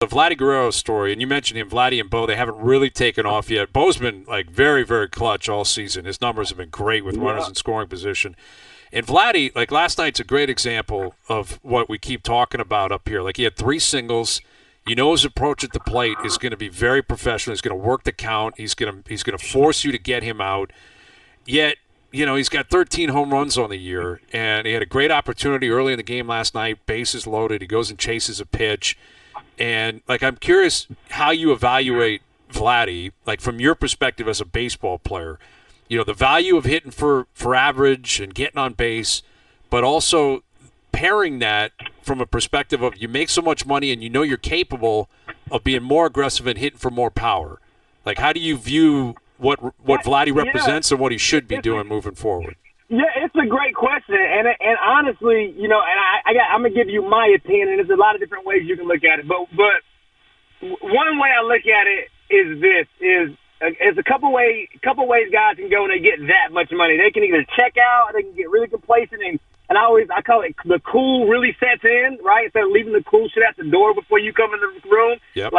the Vladdy Guerrero story, and you mentioned him, Vladdy and Bo, they haven't really taken off yet. Bo's been very, very clutch all season. His numbers have been great with runners in scoring position. And Vladdy, last night's a great example of what we keep talking about up here. He had 3 singles. You know his approach at the plate is going to be very professional. He's going to work the count. He's going to force you to get him out. Yet, he's got 13 home runs on the year, and he had a great opportunity early in the game last night. Bases loaded. He goes and chases a pitch. And, I'm curious how you evaluate Vladdy, from your perspective as a baseball player. The value of hitting for average and getting on base, but also pairing that from a perspective of you make so much money and you're capable of being more aggressive and hitting for more power. How do you view what Vladdy represents and what he should be doing moving forward? Yeah, it's a great question, and honestly, I'm gonna give you my opinion, and there's a lot of different ways you can look at it. But one way I look at it is a couple ways guys can go and they get that much money. They can either check out, they can get really complacent, and I call it the cool really sets in, right? Instead of leaving the cool shit at the door before you come in the room. Yep.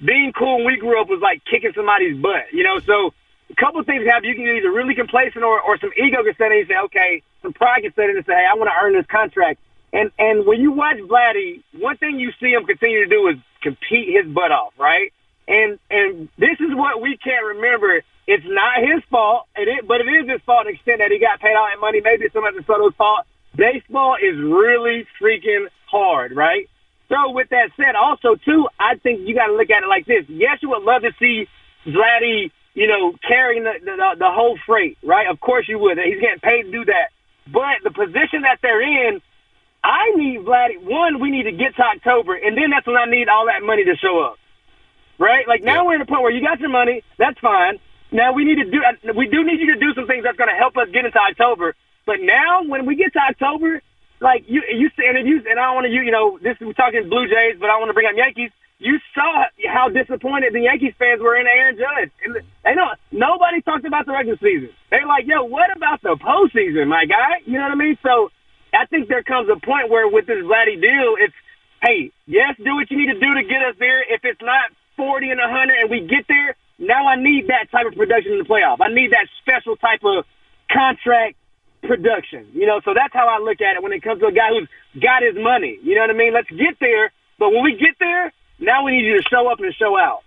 Being cool when we grew up was like kicking somebody's butt, So a couple of things happen. You can get either really complacent or some ego can set in and say, okay, some pride can set in and say, hey, I want to earn this contract. And when you watch Vladdy, one thing you see him continue to do is compete his butt off, right? And this is what we can't remember. It's not his fault, but it is his fault to the extent that he got paid all that money. Maybe it's somebody Soto's fault. Baseball is really freaking hard, right? So with that said, also, too, I think you got to look at it like this. Yes, you would love to see Vladdy, carrying the whole freight, right? Of course you would. He's getting paid to do that. But the position that they're in, I need Vladdy. One, we need to get to October, and then that's when I need all that money to show up, right? Now we're in a point where you got your money. That's fine. Now we do need you to do some things that's going to help us get into October. But now when we get to October, you say, and I don't want to, this we're talking Blue Jays, but I want to bring up Yankees. You saw how disappointed the Yankees fans were in Aaron Judge. And nobody talked about the regular season. They're like, yo, what about the postseason, my guy? You know what I mean? So I think there comes a point where with this Vladdy deal, it's, hey, yes, do what you need to do to get us there. If it's not 40 and 100 and we get there, now I need that type of production in the playoff. I need that special type of contract production. So that's how I look at it when it comes to a guy who's got his money. You know what I mean? Let's get there. But when we get there, now we need you to show up and show out.